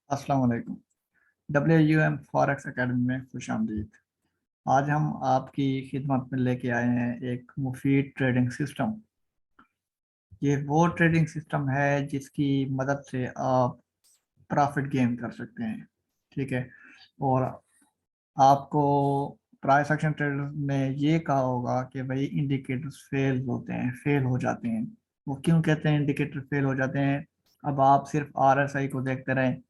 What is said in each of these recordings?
अस्सलाम वालेकुम। WUM forex academy में खुश आमदीद। आज हम आपकी खिदमत में लेके आए हैं एक मुफीद ट्रेडिंग सिस्टम। ये वो ट्रेडिंग सिस्टम है जिसकी मदद से आप प्रॉफिट गेन कर सकते हैं। ठीक है। और आपको प्राइस एक्शन ट्रेडर ने ये कहा होगा कि भाई इंडिकेटर्स फेल होते हैं, फेल हो जाते हैं। वो क्यों कहते हैं इंडिकेटर फेल हो जाते हैं? अब आप सिर्फ RSI को देखते रहें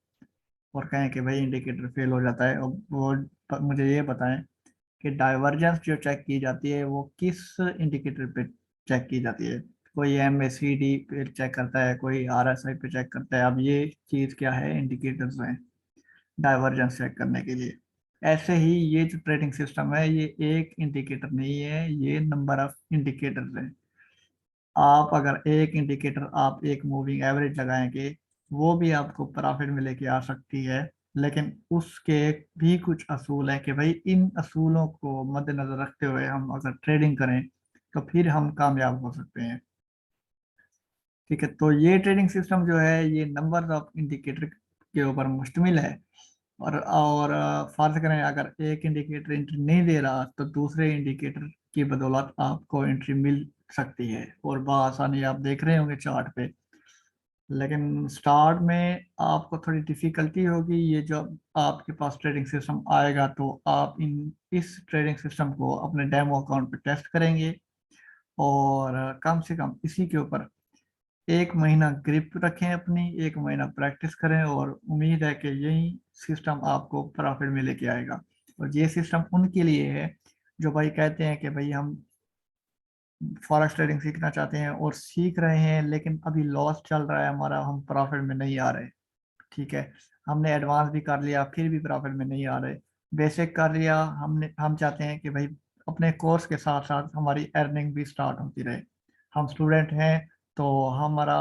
और कहें कि भाई इंडिकेटर फेल हो जाता है। अब वो मुझे ये बताएं कि डाइवर्जेंस जो चेक की जाती है वो किस इंडिकेटर पे चेक की जाती है। कोई MACD पे चेक करता है, कोई RSI पे चेक करता है। अब ये चीज़ क्या है? इंडिकेटर्स हैं डाइवर्जेंस चेक करने के लिए। ऐसे ही ये जो ट्रेडिंग सिस्टम है ये एक इंडिकेटर नहीं है, ये नंबर ऑफ इंडिकेटर्स हैं। आप अगर एक इंडिकेटर, आप एक मूविंग एवरेज लगाएंगे, वो भी आपको प्रॉफिट में लेके आ सकती है। लेकिन उसके भी कुछ असूल है कि भाई इन असूलों को मद्देनजर रखते हुए हम अगर ट्रेडिंग करें तो फिर हम कामयाब हो सकते हैं। ठीक है। तो ये ट्रेडिंग सिस्टम जो है ये नंबर ऑफ इंडिकेटर के ऊपर मुश्तमिल है। और फर्ज करें अगर एक इंडिकेटर एंट्री नहीं दे रहा तो दूसरे इंडिकेटर की बदौलत आपको एंट्री मिल सकती है और बआसानी आप देख रहे होंगे चार्ट पे। लेकिन स्टार्ट में आपको थोड़ी डिफिकल्टी होगी। ये जो आपके पास ट्रेडिंग सिस्टम आएगा तो आप इन इस ट्रेडिंग सिस्टम को अपने डेमो अकाउंट पे टेस्ट करेंगे और कम से कम इसी के ऊपर एक महीना ग्रिप रखें अपनी, एक महीना प्रैक्टिस करें और उम्मीद है कि यही सिस्टम आपको प्रॉफिट में लेके आएगा। और ये सिस्टम उनके लिए है जो भाई कहते हैं कि भाई हम फॉरेक्स ट्रेडिंग सीखना चाहते हैं और सीख रहे हैं लेकिन अभी लॉस चल रहा है हमारा, हम प्रॉफिट में नहीं आ रहे। ठीक है। हमने एडवांस भी कर लिया फिर भी प्रॉफिट में नहीं आ रहे। बेसिक कर लिया हमने, हम चाहते हैं कि भाई अपने कोर्स के साथ साथ हमारी अर्निंग भी स्टार्ट होती रहे। हम स्टूडेंट हैं तो हमारा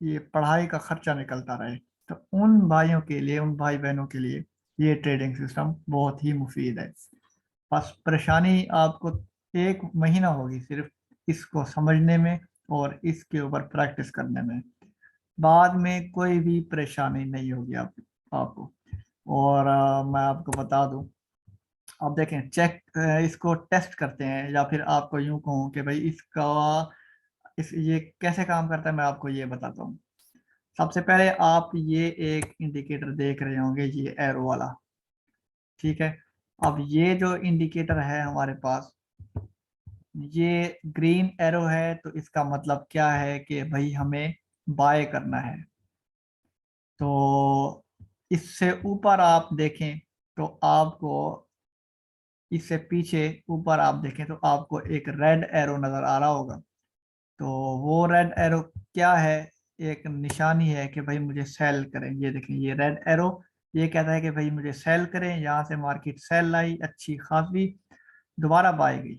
ये पढ़ाई का खर्चा निकलता रहे। तो उन भाइयों के लिए, उन भाई बहनों के लिए ये ट्रेडिंग सिस्टम बहुत ही मुफीद है। बस परेशानी आपको एक महीना होगी सिर्फ इसको समझने में और इसके ऊपर प्रैक्टिस करने में। बाद में कोई भी परेशानी नहीं होगी आपको। और मैं आपको बता दूं, आप देखें चेक, इसको टेस्ट करते हैं या फिर आपको यूं कहूँ कि भाई इसका इस ये कैसे काम करता है मैं आपको ये बताता हूँ। सबसे पहले आप ये एक इंडिकेटर देख रहे होंगे, ये एरो वाला। ठीक है। अब ये जो इंडिकेटर है हमारे पास, ये ग्रीन एरो है तो इसका मतलब क्या है कि भाई हमें बाय करना है। तो इससे ऊपर आप देखें तो आपको, इससे पीछे ऊपर आप देखें तो आपको एक रेड एरो नजर आ रहा होगा। तो वो रेड एरो क्या है? एक निशानी है कि भाई मुझे सेल करें। ये देखें ये रेड एरो, ये कहता है कि भाई मुझे सेल करें। यहाँ से मार्केट सेल आई अच्छी खासी, दोबारा बाय गई,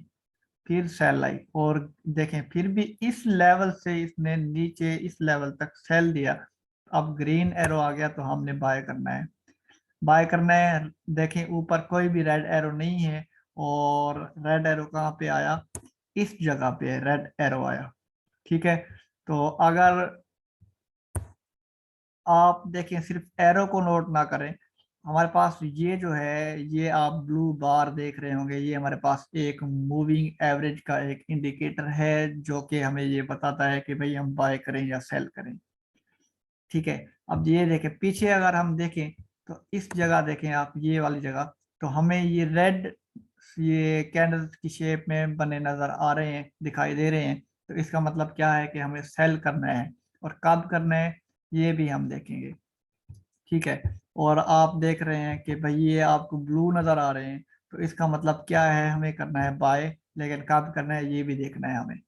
फिर सेल आई और देखें फिर भी इस लेवल से इसने नीचे इस लेवल तक सेल दिया। अब ग्रीन एरो आ गया तो हमने बाय करना है, बाय करना है। देखें ऊपर कोई भी रेड एरो नहीं है और रेड एरो कहाँ पे आया? इस जगह पे रेड एरो आया। ठीक है। तो अगर आप देखें सिर्फ एरो को नोट ना करें, हमारे पास ये जो है, ये आप ब्लू बार देख रहे होंगे, ये हमारे पास एक मूविंग एवरेज का एक इंडिकेटर है जो कि हमें ये बताता है कि भाई हम बाय करें या सेल करें। ठीक है। अब ये देखें पीछे अगर हम देखें तो इस जगह देखें आप, ये वाली जगह, तो हमें ये रेड, ये कैंडल्स की शेप में बने नजर आ रहे हैं, दिखाई दे रहे हैं। तो इसका मतलब क्या है कि हमें सेल करना है और कब करना है ये भी हम देखेंगे। ठीक है। और आप देख रहे हैं कि भाई ये आपको ब्लू नजर आ रहे हैं, तो इसका मतलब क्या है? हमें करना है बाय, लेकिन कब करना है ये भी देखना है हमें।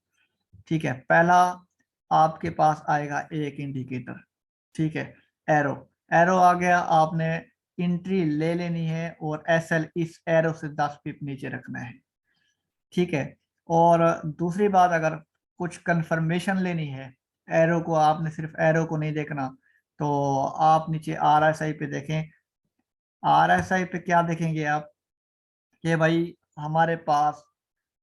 ठीक है। पहला आपके पास आएगा एक इंडिकेटर। ठीक है। एरो, एरो आ गया, आपने एंट्री ले लेनी है और SL इस एरो से 10 पिप नीचे रखना है। ठीक है। और दूसरी बात, अगर कुछ कंफर्मेशन लेनी है, एरो को आपने सिर्फ एरो को नहीं देखना, तो आप नीचे RSI पे देखें। RSI पे क्या देखेंगे आप कि भाई हमारे पास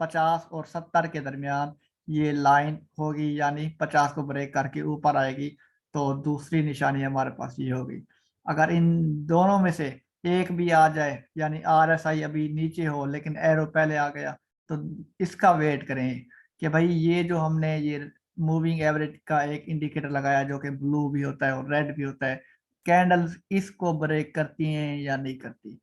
50 और 70 के दरमियान ये लाइन होगी, यानी 50 को ब्रेक करके ऊपर आएगी तो दूसरी निशानी हमारे पास ये होगी। अगर इन दोनों में से एक भी आ जाए, यानी RSI अभी नीचे हो लेकिन एरो पहले आ गया, तो इसका वेट करें कि भाई ये जो हमने ये मूविंग एवरेज का एक इंडिकेटर लगाया जो कि ब्लू भी होता है और रेड भी होता है, कैंडल्स इसको ब्रेक करती हैं या नहीं करती।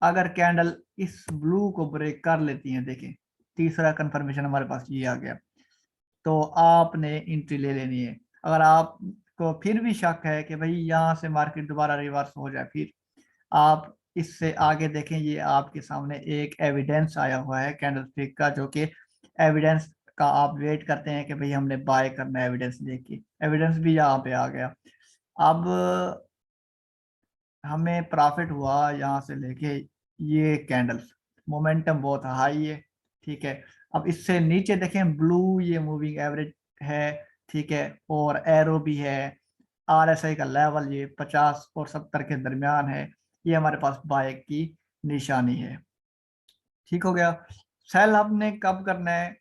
अगर कैंडल इस ब्लू को ब्रेक कर लेती हैं, देखें तीसरा कंफर्मेशन हमारे पास ये आ गया, तो आपने एंट्री ले लेनी है। अगर आपको फिर भी शक है कि भाई यहाँ से मार्केट दोबारा रिवर्स हो जाए, फिर आप इससे आगे देखें, ये आपके सामने एक एविडेंस आया हुआ है कैंडलस्टिक का, जो कि एविडेंस का आप वेट करते हैं कि भाई हमने बाय करना है, एविडेंस देख के एविडेंस भी यहाँ पे आ गया। अब हमें प्रॉफिट हुआ यहाँ से लेके ये कैंडल्स, मोमेंटम बहुत हाई है, ठीक है। अब इससे नीचे देखें, ब्लू ये मूविंग एवरेज है, ठीक है, और एरो भी है। RSI का लेवल ये 50 और 70 के दरमियान है, ये हमारे पास बाय की निशानी है। ठीक हो गया। सेल आपने कब करना है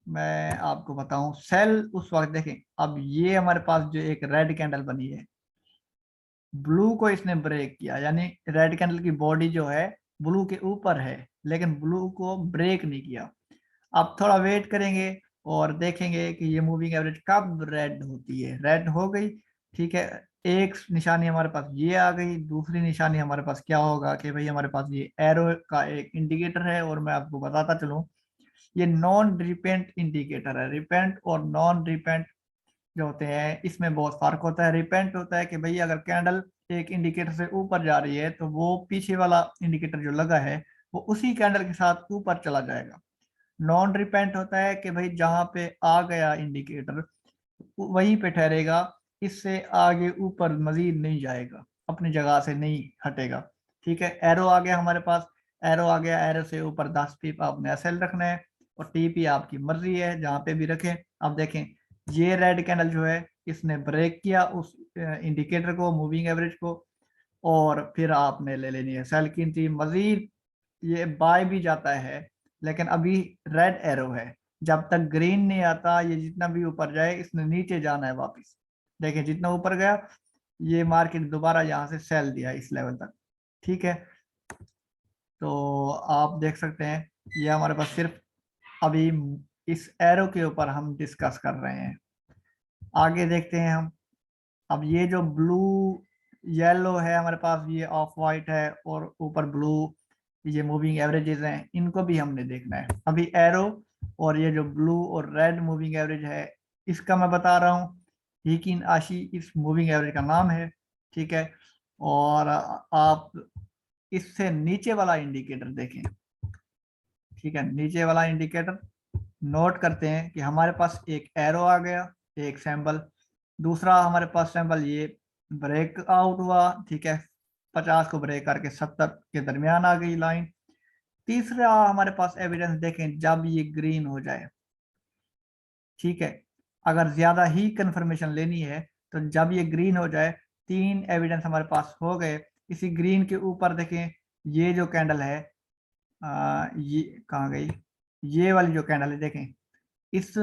मैं आपको बताऊं। सेल उस वक्त देखें, अब ये हमारे पास जो एक रेड कैंडल बनी है, ब्लू को इसने ब्रेक किया, यानी रेड कैंडल की बॉडी जो है ब्लू के ऊपर है लेकिन ब्लू को ब्रेक नहीं किया। अब थोड़ा वेट करेंगे और देखेंगे कि ये मूविंग एवरेज कब रेड होती है। रेड हो गई, ठीक है, एक निशानी हमारे पास ये आ गई। दूसरी निशानी हमारे पास क्या होगा कि भाई हमारे पास ये एरो का एक इंडिकेटर है, और मैं आपको बताता चलूं, ये नॉन रिपेंट इंडिकेटर है। रिपेंट और नॉन रिपेंट जो होते हैं इसमें बहुत फर्क होता है। रिपेंट होता है कि भाई अगर कैंडल एक इंडिकेटर से ऊपर जा रही है तो वो पीछे वाला इंडिकेटर जो लगा है वो उसी कैंडल के साथ ऊपर चला जाएगा। नॉन रिपेंट होता है कि भाई जहां पे आ गया इंडिकेटर वहीं पे ठहरेगा, इससे आगे ऊपर मजीद नहीं जाएगा, अपनी जगह से नहीं हटेगा। ठीक है, एरो आ गया हमारे पास, एरो आ गया, एरो से ऊपर 10 पिप आपने एसएल रखना है, और टीपी आपकी मर्जी है जहाँ पे भी रखें। अब देखें, ये रेड कैंडल जो है इसने ब्रेक किया उस इंडिकेटर को, मूविंग एवरेज को, और फिर आपने ले लेनी है सेल की एंट्री। मजीद ये बाय भी जाता है लेकिन अभी रेड एरो है, जब तक ग्रीन नहीं आता ये जितना भी ऊपर जाए इसने नीचे जाना है वापस। देखिए जितना ऊपर गया ये मार्केट दोबारा यहाँ से सेल दिया इस लेवल तक। ठीक है, तो आप देख सकते हैं ये हमारे पास सिर्फ अभी इस एरो के ऊपर हम डिस्कस कर रहे हैं। आगे देखते हैं हम। अब ये जो ब्लू येलो है हमारे पास, ये ऑफ वाइट है, और ऊपर ब्लू, ये मूविंग एवरेजेस हैं, इनको भी हमने देखना है। अभी एरो और ये जो ब्लू और रेड मूविंग एवरेज है इसका मैं बता रहा हूँ, हीकिन आशी इस मूविंग एवरेज का नाम है। ठीक है, और आप इससे नीचे वाला इंडिकेटर देखें। ठीक है, नीचे वाला इंडिकेटर नोट करते हैं कि हमारे पास एक एरो आ गया, एक सैंपल, दूसरा हमारे पास सैंपल ये ब्रेक आउट हुआ, ठीक है, 50 को ब्रेक करके 70 के दरमियान आ गई लाइन। तीसरा हमारे पास एविडेंस देखें जब ये ग्रीन हो जाए। ठीक है, अगर ज्यादा ही कंफर्मेशन लेनी है तो जब ये ग्रीन हो जाए, तीन एविडेंस हमारे पास हो गए। इसी ग्रीन के ऊपर देखें, ये जो कैंडल है, ये कहाँ गई, ये वाली जो कैंडल है देखें, इस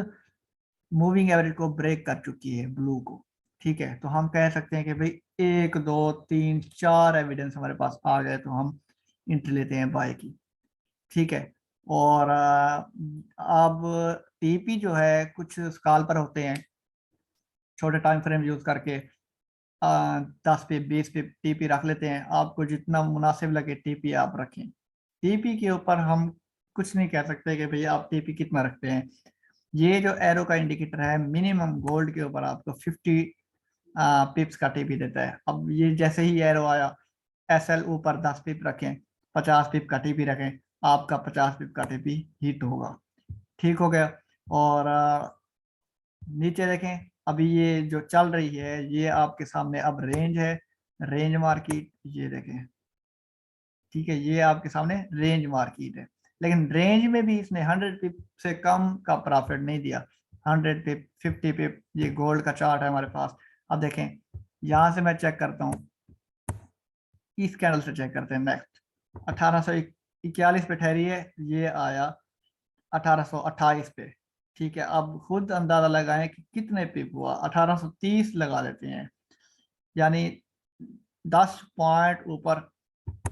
मूविंग एवरेज को ब्रेक कर चुकी है ब्लू को। ठीक है, तो हम कह सकते हैं कि भाई एक दो तीन चार एविडेंस हमारे पास आ गए, तो हम एंट्री लेते हैं बाय की। ठीक है, और अब टीपी जो है कुछ स्कैल्पर होते हैं, छोटे टाइम फ्रेम यूज करके 10 पे 20 पे टीपी रख लेते हैं। आपको जितना मुनासिब लगे टीपी आप रखें। टीपी के ऊपर हम कुछ नहीं कह सकते कि भैया आप टीपी कितना रखते हैं। ये जो एरो का इंडिकेटर है मिनिमम गोल्ड के ऊपर आपको 50 पिप्स का टीपी देता है। अब ये जैसे ही एरो आया, एसएल ऊपर 10 पिप रखें, 50 पिप का टीपी रखें, आपका 50 पिप का टीपी हिट होगा। ठीक हो गया। और नीचे देखें, अभी ये जो चल रही है ये आपके सामने अब रेंज है, रेंज मार्केट, ये देखें। ठीक है, ये आपके सामने रेंज मार्केट है, लेकिन रेंज में भी इसने 100 पिप से कम का प्रॉफिट नहीं दिया। 100 पिप, 50 पिप, ये गोल्ड का चार्ट है हमारे पास। अब देखें, यहां से मैं चेक करता हूँ, इस कैंडल से चेक करते हैं। नेक्स्ट 1841 पे ठहरी है, ये आया 1828 पे। ठीक है, अब खुद अंदाजा लगाएं कि कितने पिप हुआ। 1830 लगा लेते हैं, यानी 10 पॉइंट ऊपर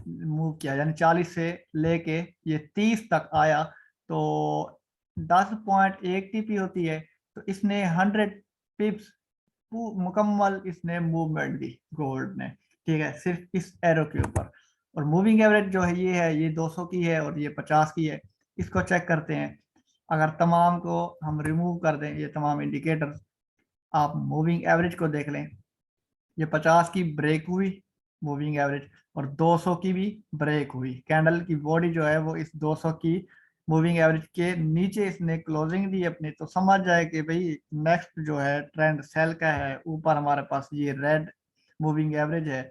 मूव किया, यानी 40 से लेके ये 30 तक आया, तो 10.1 टीपी होती है, तो इसने 100 पिप्स मुकम्मल इसने मूवमेंट दी गोल्ड ने, ठीक है, सिर्फ इस एरो के ऊपर। और मूविंग एवरेज जो है ये 200 की है और ये 50 की है। इसको चेक करते हैं। अगर तमाम को हम रिमूव कर दें, ये तमाम इंडिकेटर, आप मूविंग एवरेज को देख लें, ये 50 की ब्रेक हुई मूविंग एवरेज, और 200 की भी ब्रेक हुई। कैंडल की बॉडी जो है वो इस 200 की मूविंग एवरेज के नीचे इसने क्लोजिंग दी अपनी, तो समझ जाए कि भाई नेक्स्ट जो है ट्रेंड सेल का है। ऊपर हमारे पास ये रेड मूविंग एवरेज है,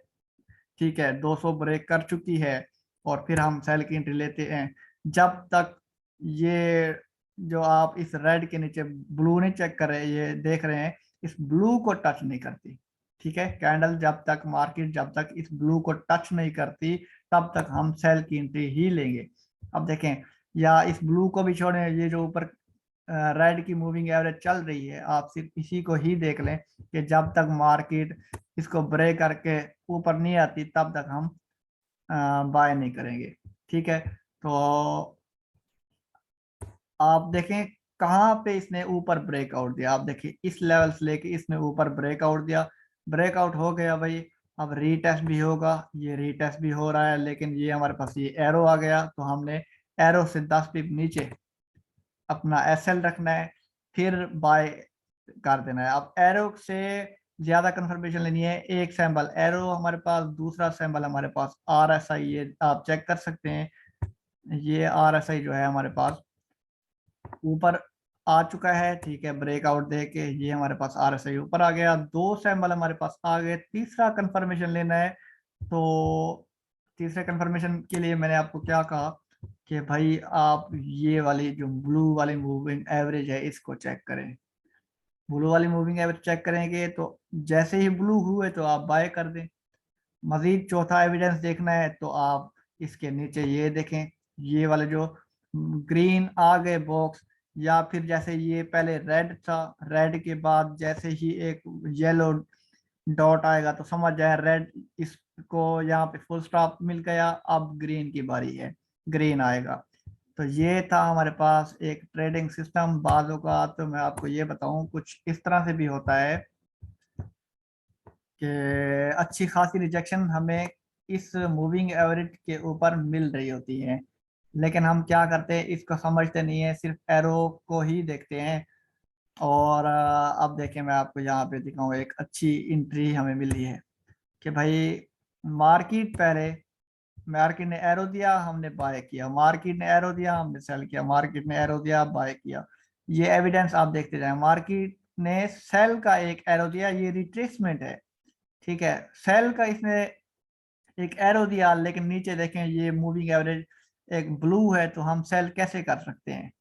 ठीक है, 200 ब्रेक कर चुकी है, और फिर हम सेल की एंट्री लेते हैं जब तक ये जो आप इस रेड के नीचे ब्लू नहीं चेक कर रहे, ये देख रहे हैं, इस ब्लू को टच नहीं करती, ठीक है। कैंडल जब तक, मार्केट जब तक इस ब्लू को टच नहीं करती, तब तक हम सेल की एंट्री ही लेंगे। अब देखें, या इस ब्लू को भी छोड़ें, ये जो ऊपर रेड की मूविंग एवरेज चल रही है, आप सिर्फ इसी को ही देख लें कि जब तक मार्केट इसको ब्रेक करके ऊपर नहीं आती, तब तक हम बाय नहीं करेंगे, ठीक है। तो आप देखें कहाँ पे इसने ऊपर ब्रेकआउट दिया, आप देखिए इस लेवल से लेके इसने ऊपर ब्रेकआउट दिया, ब्रेकआउट हो गया भाई। अब रीटेस्ट भी होगा, ये रीटेस्ट भी हो रहा है, लेकिन ये हमारे पास ये एरो आ गया, तो हमने एरो से 10 पिप नीचे अपना एसएल रखना है, फिर बाय कर देना है। अब एरो से ज्यादा कंफर्मेशन लेनी है, एक सैंपल एरो हमारे पास, दूसरा सैंपल हमारे पास आरएसआई, ये आप चेक कर सकते हैं। ये आरएसआई जो है हमारे पास ऊपर आ चुका है, ठीक है, ब्रेकआउट दे के ये हमारे पास आरएसआई ऊपर आ गया, दो सैंपल हमारे पास आ गए। तीसरा कंफर्मेशन लेना है, तो तीसरे कंफर्मेशन के लिए मैंने आपको क्या कहा कि भाई आप ये वाली जो ब्लू वाली मूविंग एवरेज है इसको चेक करें। ब्लू वाली मूविंग एवरेज चेक करेंगे तो जैसे ही ब्लू हुए तो आप बाय कर दें। मजीद चौथा एविडेंस देखना है तो आप इसके नीचे ये देखें, ये वाले जो ग्रीन आ गए बॉक्स, या फिर जैसे ये पहले रेड था, रेड के बाद जैसे ही एक येलो डॉट आएगा तो समझ जाए रेड, इसको यहाँ पे फुल स्टॉप मिल गया, अब ग्रीन की बारी है, ग्रीन आएगा। तो ये था हमारे पास एक ट्रेडिंग सिस्टम। बाजों का तो मैं आपको ये बताऊं, कुछ इस तरह से भी होता है कि अच्छी खासी रिजेक्शन हमें इस मूविंग एवरेज के ऊपर मिल रही होती है, लेकिन हम क्या करते हैं, इसको समझते नहीं है, सिर्फ एरो को ही देखते हैं। और अब देखें, मैं आपको यहाँ पे दिखाऊँ, एक अच्छी एंट्री हमें मिली है कि भाई मार्केट पहले, मार्केट ने एरो दिया हमने बाय किया, मार्केट ने एरो दिया हमने सेल किया, मार्केट ने एरो दिया बाय किया। ये एविडेंस आप देखते जाए, मार्केट ने सेल का एक एरो दिया, ये रिट्रेसमेंट है, ठीक है। सेल का इसने एक एरो दिया, लेकिन नीचे देखें ये मूविंग एवरेज एक ब्लू है, तो हम सेल कैसे कर सकते हैं।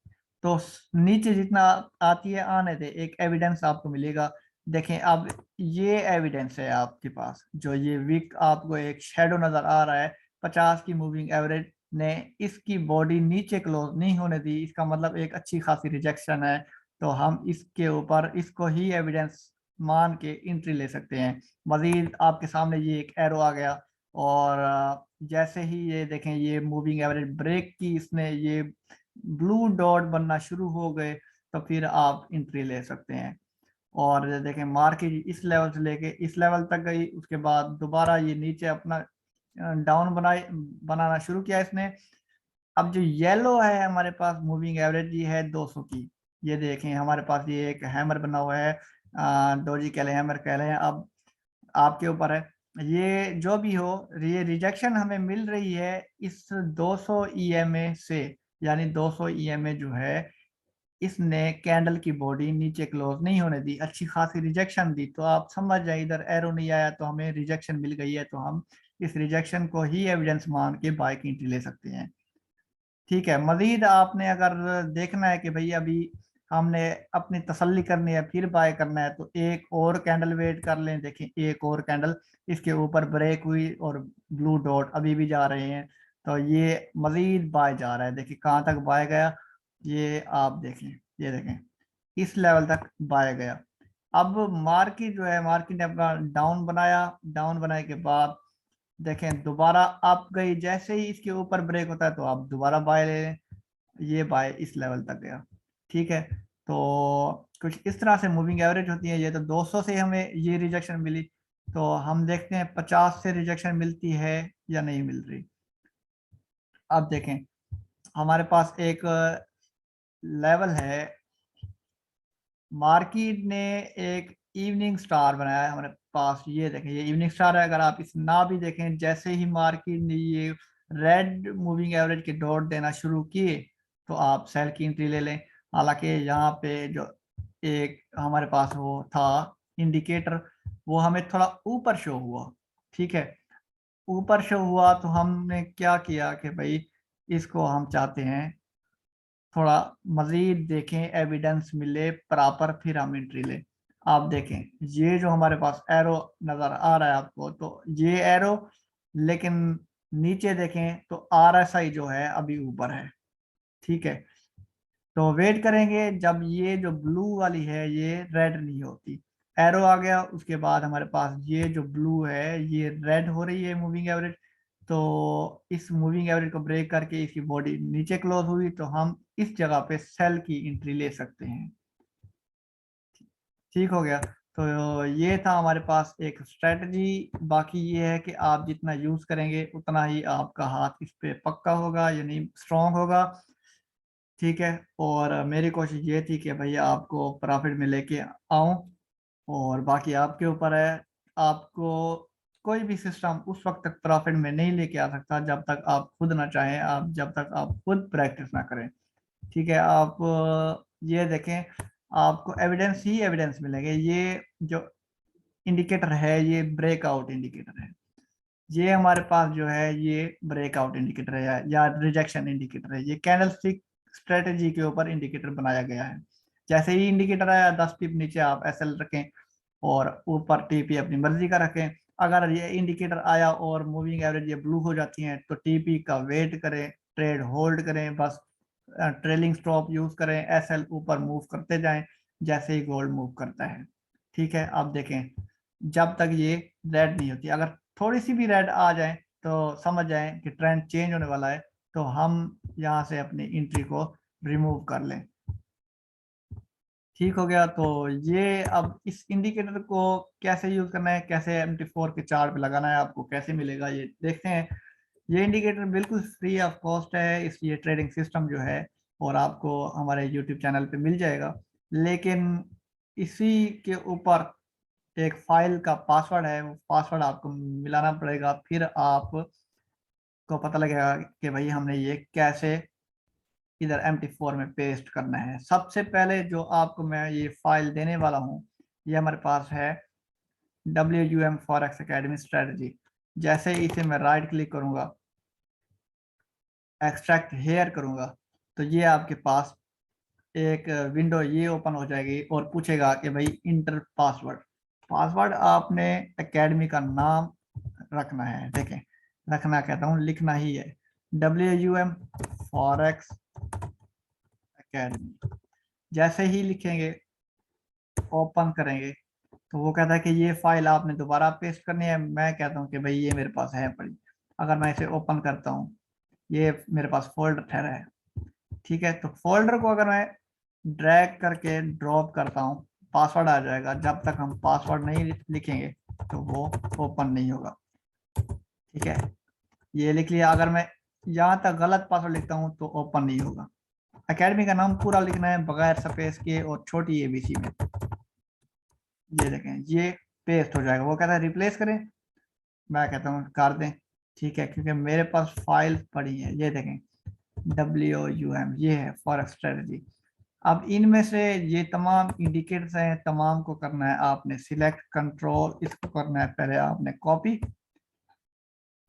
तो नीचे जितना आती है आने दे, एक एविडेंस आपको मिलेगा। देखें अब ये एविडेंस है आपके पास, जो ये वीक आपको एक शेडो नजर आ रहा है, 50 की मूविंग एवरेज ने इसकी बॉडी नीचे क्लोज नहीं होने दी, इसका मतलब एक अच्छी खासी रिजेक्शन है। तो हम इसके ऊपर इसको ही एविडेंस मान के एंट्री ले सकते हैं। मजीद आपके सामने ये एक एरो आ गया, और जैसे ही ये देखें ये मूविंग एवरेज ब्रेक की, इसने ये ब्लू डॉट बनना शुरू हो गए, तो फिर आप एंट्री ले सकते हैं। और देखें मार्केट इस लेवल से लेके इस लेवल तक गई, उसके बाद दोबारा ये नीचे अपना डाउन बनाना शुरू किया इसने। अब जो येलो है हमारे पास मूविंग एवरेज, ये है 200 की। ये देखें हमारे पास ये एक हैमर बना हुआ है, डोजी कह लें, हैमर कह लें, अब आपके ऊपर है। ये जो भी हो, ये रिजेक्शन हमें मिल रही है इस 200 ईएमए से, यानी 200 ईएमए जो है इसने कैंडल की बॉडी नीचे क्लोज नहीं होने दी, अच्छी खासी रिजेक्शन दी। तो आप समझ जाए इधर एरो नहीं आया तो हमें रिजेक्शन मिल गई है, तो हम इस रिजेक्शन को ही एविडेंस मान के बाय की एंट्री ले सकते हैं, ठीक है। मजीद आपने अगर देखना है कि भाई अभी हमने अपनी तसल्ली करनी है फिर बाय करना है, तो एक और कैंडल वेट कर लें। देखें एक और कैंडल इसके ऊपर ब्रेक हुई और ब्लू डॉट अभी भी जा रहे हैं, तो ये मजीद बाय जा रहा है। देखिए कहाँ तक बाय गया, ये आप देखें, ये देखें इस लेवल तक बाय गया। अब मार्केट जो है, मार्केट ने अपना डाउन बनाया, डाउन बनाने के बाद देखें दोबारा अप गई, जैसे ही इसके ऊपर ब्रेक होता है तो आप दोबारा बाय ले लें, ये बाय इस लेवल तक गया। ठीक है, तो कुछ इस तरह से मूविंग एवरेज होती है। ये तो 200 से हमें ये रिजेक्शन मिली, तो हम देखते हैं 50 से रिजेक्शन मिलती है या नहीं मिल रही। अब देखें हमारे पास एक लेवल है, मार्केट ने एक इवनिंग स्टार बनाया है हमारे पास, ये देखें ये इवनिंग स्टार है। अगर आप इस ना भी देखें, जैसे ही मार्केट ने ये रेड मूविंग एवरेज के डॉट देना शुरू किए तो आप सेल की एंट्री ले लें। हालांकि यहाँ पे जो एक हमारे पास वो था इंडिकेटर, वो हमें थोड़ा ऊपर शो हुआ। ठीक है, ऊपर शो हुआ तो हमने क्या किया कि भाई इसको हम चाहते हैं थोड़ा मजीद देखें, एविडेंस मिले प्रॉपर, फिर हम एंट्री लें। आप देखें ये जो हमारे पास एरो नजर आ रहा है आपको, तो ये एरो, लेकिन नीचे देखें तो आरएसआई जो है अभी ऊपर है। ठीक है, तो वेट करेंगे जब ये जो ब्लू वाली है ये रेड नहीं होती, एरो आ गया उसके बाद हमारे पास ये जो ब्लू है ये रेड हो रही है मूविंग एवरेज। तो इस मूविंग एवरेज को ब्रेक करके इसकी बॉडी नीचे क्लोज हुई तो हम इस जगह पे सेल की एंट्री ले सकते हैं। ठीक हो गया, तो ये था हमारे पास एक स्ट्रेटजी। बाकी ये है कि आप जितना यूज करेंगे उतना ही आपका हाथ इस पे पक्का होगा यानी स्ट्रांग होगा। ठीक है, और मेरी कोशिश ये थी कि भैया आपको प्रॉफिट में लेके आऊं, और बाकी आपके ऊपर है। आपको कोई भी सिस्टम उस वक्त तक प्रॉफिट में नहीं लेके आ सकता जब तक आप खुद ना चाहें, आप जब तक आप खुद प्रैक्टिस ना करें। ठीक है, आप ये देखें, आपको एविडेंस ही एविडेंस मिलेंगे। ये जो इंडिकेटर है ये ब्रेकआउट इंडिकेटर है, ये हमारे पास जो है ये ब्रेकआउट इंडिकेटर है या रिजेक्शन इंडिकेटर है। ये कैंडलस्टिक स्ट्रेटेजी के ऊपर इंडिकेटर बनाया गया है। जैसे ही इंडिकेटर आया 10 पिप नीचे आप एसएल रखें और ऊपर टीपी अपनी मर्जी का रखें। अगर ये इंडिकेटर आया और मूविंग एवरेज ये ब्लू हो जाती है तो टीपी का वेट करें, ट्रेड होल्ड करें, बस ट्रेलिंग स्टॉप यूज करें, एसएल ऊपर मूव करते जाएं जैसे ही गोल्ड मूव करता है। ठीक है, आप देखें जब तक ये रेड नहीं होती, अगर थोड़ी सी भी रेड आ जाए तो समझ जाएं कि ट्रेंड चेंज होने वाला है, तो हम यहाँ से अपनी एंट्री को रिमूव कर लें। ठीक हो गया, तो ये अब इस इंडिकेटर को कैसे यूज करना है, कैसे MT4 के चार्ट पे लगाना है, आपको कैसे मिलेगा ये देखते हैं। ये इंडिकेटर बिल्कुल फ्री ऑफ कॉस्ट है, इसलिए ट्रेडिंग सिस्टम जो है और आपको हमारे यूट्यूब चैनल पे मिल जाएगा। लेकिन इसी के ऊपर एक फाइल का पासवर्ड है, वो पासवर्ड आपको मिलाना पड़ेगा, फिर आपको पता लगेगा कि भाई हमने ये कैसे इधर MT4 में पेस्ट करना है। सबसे पहले जो आपको मैं ये फाइल देने वाला हूँ, ये हमारे पास है WUM फॉरेक्स एकेडमी स्ट्रेटजी। जैसे ही इसे मैं राइट क्लिक करूंगा, एक्सट्रैक्ट हेयर करूंगा, तो ये आपके पास एक विंडो ये ओपन हो जाएगी और पूछेगा कि भाई इंटर पासवर्ड। पासवर्ड आपने एकेडमी का नाम रखना है। देखें, रखना कहता हूँ, लिखना ही है WUM फॉरेक्स एकेडमी। जैसे ही लिखेंगे, ओपन करेंगे, तो वो कहता है कि ये फाइल आपने दोबारा पेस्ट करनी है। मैं कहता हूँ कि भाई ये मेरे पास है पड़ी। अगर मैं इसे ओपन करता हूँ, ये मेरे पास फोल्डर ठहरा है। ठीक है, तो फोल्डर को अगर मैं ड्रैग करके ड्रॉप करता हूँ, पासवर्ड आ जाएगा। जब तक हम पासवर्ड नहीं लिखेंगे तो वो ओपन नहीं होगा। ठीक है, ये लिख लिया। अगर मैं यहाँ तक गलत पासवर्ड लिखता हूँ तो ओपन नहीं होगा। एकेडमी का नाम पूरा लिखना है बगैर स्पेस के और छोटी एबीसी में। ये देखें ये पेस्ट हो जाएगा। वो कहता है रिप्लेस करें, मैं कहता हूँ कर दें। ठीक है, क्योंकि मेरे पास फाइल पड़ी है। ये देखें WUM, ये है फॉरेक्स स्ट्रेटजी। अब इनमें से ये तमाम इंडिकेटर्स हैं, तमाम को करना है आपने सिलेक्ट, कंट्रोल, इसको करना है पहले आपने कॉपी।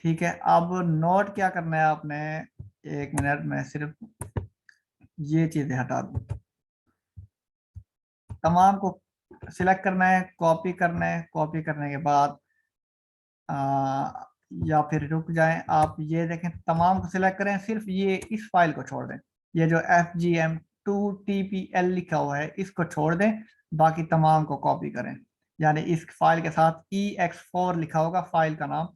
ठीक है, अब नोट क्या करना है आपने, एक मिनट में सिर्फ ये चीजें हटा दूं। तमाम को सिलेक्ट करना है, कॉपी करना है, कॉपी करने के बाद या फिर रुक जाएं आप, ये देखें तमाम को सिलेक्ट करें, सिर्फ ये इस फाइल को छोड़ दें। ये जो FGM2TPL लिखा हुआ है इसको छोड़ दें, बाकी तमाम को कॉपी करें। यानी इस फाइल के साथ EX4 लिखा होगा फाइल का नाम,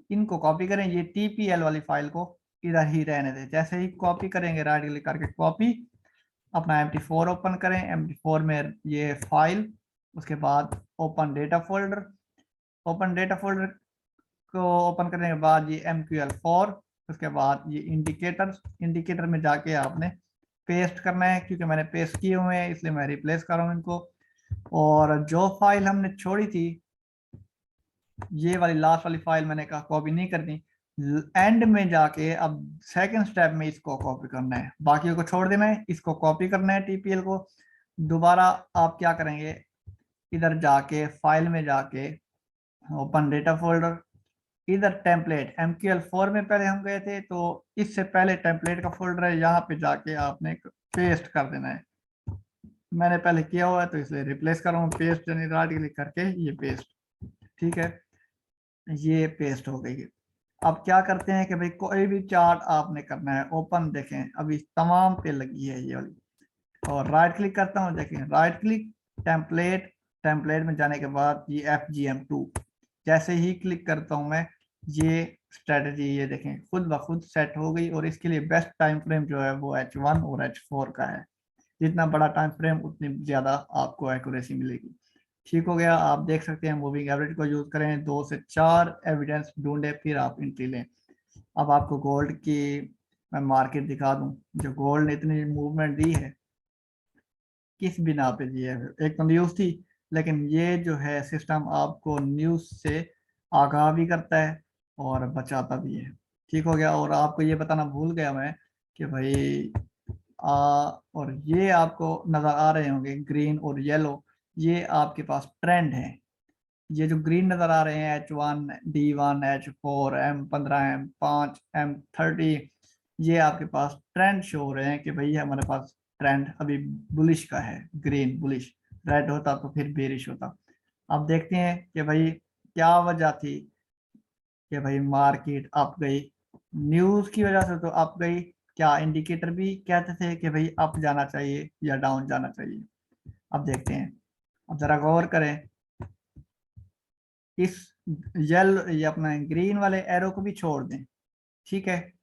इनको कॉपी करें, ये TPL वाली फाइल को इधर ही रहने दें। जैसे ही कॉपी करेंगे, राइट क्लिक करके कॉपी, अपना MT4 ओपन करें, MT4 में ये फाइल, उसके बाद open data folder, open data folder को ओपन करने के बाद ये MQL4, उसके बाद ये इंडिकेटर, इंडिकेटर में जाके आपने पेस्ट करना है, क्योंकि मैंने पेस्ट किए हुए हैं इसलिए मैं रिप्लेस कर रहा हूँ इनको। और जो फाइल हमने छोड़ी थी, ये वाली लास्ट वाली फाइल मैंने कहा कॉपी नहीं करनी, एंड में जाके अब सेकंड स्टेप में इसको कॉपी करना है, बाकियों को छोड़ देना है, इसको कॉपी करना है TPL को। दोबारा आप क्या करेंगे, इधर जाके फाइल में जाके ओपन डेटा फोल्डर, इधर टेम्पलेट MQL4 में पहले हम गए थे, तो इससे पहले टेम्पलेट का फोल्डर है, यहाँ पे जाके आपने पेस्ट कर देना है। मैंने पहले किया हुआ है तो इसलिए रिप्लेस कर रहा हूँ, पेस्ट यानी राइट क्लिक करके ये पेस्ट, ठीक है, ये पेस्ट हो गई है। अब क्या करते हैं कि भाई कोई भी चार्ट आपने करना है, ओपन देखें अभी तमाम पे लगी है ये वाली, और राइट क्लिक करता हूँ, देखें राइट क्लिक, टेम्पलेट, टेम्पलेट में जाने के बाद ये FGM2, जैसे ही क्लिक करता हूँ मैं, ये स्ट्रेटजी ये देखें खुद ब खुद सेट हो गई। और इसके लिए बेस्ट टाइम फ्रेम जो है वो H1 और H4 का है, जितना बड़ा टाइम फ्रेम उतनी ज्यादा आपको एक्यूरेसी मिलेगी। ठीक हो गया, आप देख सकते हैं मूविंग एवरेज को यूज करें, 2 से 4 एविडेंस ढूंढे फिर आप एंट्री लें। अब आपको गोल्ड की मैं मार्केट दिखा दूं, जो गोल्ड ने इतनी मूवमेंट दी है, किस बिना पे दी है। एक तो न्यूज थी, लेकिन ये जो है सिस्टम आपको न्यूज से आगाह भी करता है और बचाता भी है। ठीक हो गया, और आपको ये बताना भूल गया मैं कि भाई और ये आपको नजर आ रहे होंगे ग्रीन और येलो, ये आपके पास ट्रेंड है। ये जो ग्रीन नजर आ रहे हैं H1, D1, H4, M15, M5, M30, ये आपके पास ट्रेंड शो हो रहे हैं कि भाई हमारे पास ट्रेंड अभी बुलिश का है, ग्रीन बुलिश, रेड होता तो फिर बेरिश होता। अब देखते हैं कि भाई क्या वजह थी कि भाई मार्केट अप गई, न्यूज की वजह से तो अप गई, क्या इंडिकेटर भी कहते थे कि भाई अप जाना चाहिए या डाउन जाना चाहिए। अब देखते हैं, अब जरा गौर करें, इस ये अपना ग्रीन वाले एरो को भी छोड़ दें, ठीक है,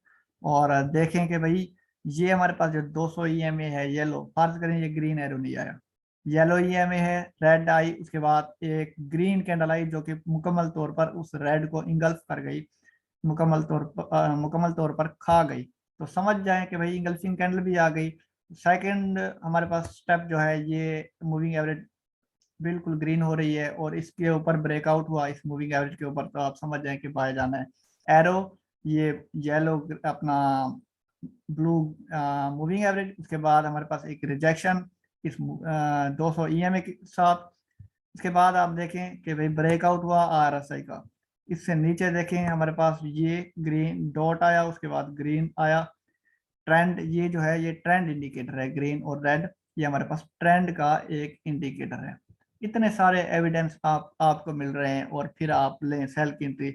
और देखें कि भाई ये हमारे पास जो 200 EMA है येलो, फर्ज करें ये ग्रीन एरो नहीं आया, येलो EMA है, रेड आई, उसके बाद एक ग्रीन कैंडल आई जो कि मुकम्मल तौर पर उस रेड को इंगल्फ कर गई, मुकम्मल तौर पर खा गई। तो समझ जाए कि भाई इंगल्फिंग कैंडल भी आ गई। सेकंड हमारे पास स्टेप जो है, ये मूविंग एवरेज बिल्कुल ग्रीन हो रही है और इसके ऊपर ब्रेकआउट हुआ इस मूविंग एवरेज के ऊपर, तो आप समझ जाए कि बाय जाना है। एरो ये येलो अपना ब्लू मूविंग एवरेज, उसके बाद हमारे पास एक रिजेक्शन इस 200 EMA के साथ। इसके बाद आप देखें कि भाई ब्रेकआउट हुआ RSI का, इससे नीचे देखें हमारे पास ये ग्रीन डॉट आया, उसके बाद ग्रीन आया। ट्रेंड ये जो है ये ट्रेंड इंडिकेटर है, ग्रीन और रेड, ये हमारे पास ट्रेंड का एक इंडिकेटर है। इतने सारे एविडेंस आपको मिल रहे हैं और फिर आप लें सेल की एंट्री,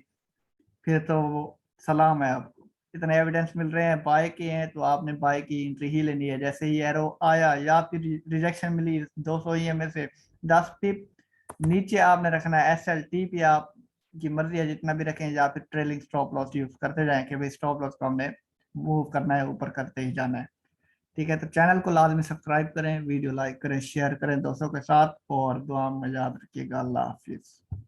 फिर तो सलाम है आपको। इतने एविडेंस मिल रहे हैं, बाय के हैं तो आपने बाय की एंट्री ही लेनी है। जैसे ही एरो आया या फिर रिजेक्शन मिली 200 EMA से 10 पिप नीचे आपने रखना है, SLT आप की मर्जी है जितना भी रखें, या फिर ट्रेलिंग स्टॉप लॉस यूज करते जाएं कि भाई स्टॉप लॉस को हमने मूव करना है, ऊपर करते ही जाना है। ठीक है, तो चैनल को लाजमी सब्सक्राइब करें, वीडियो लाइक करें, शेयर करें दोस्तों के साथ, और दुआ में याद रखिएगा। अल्लाह हाफिज।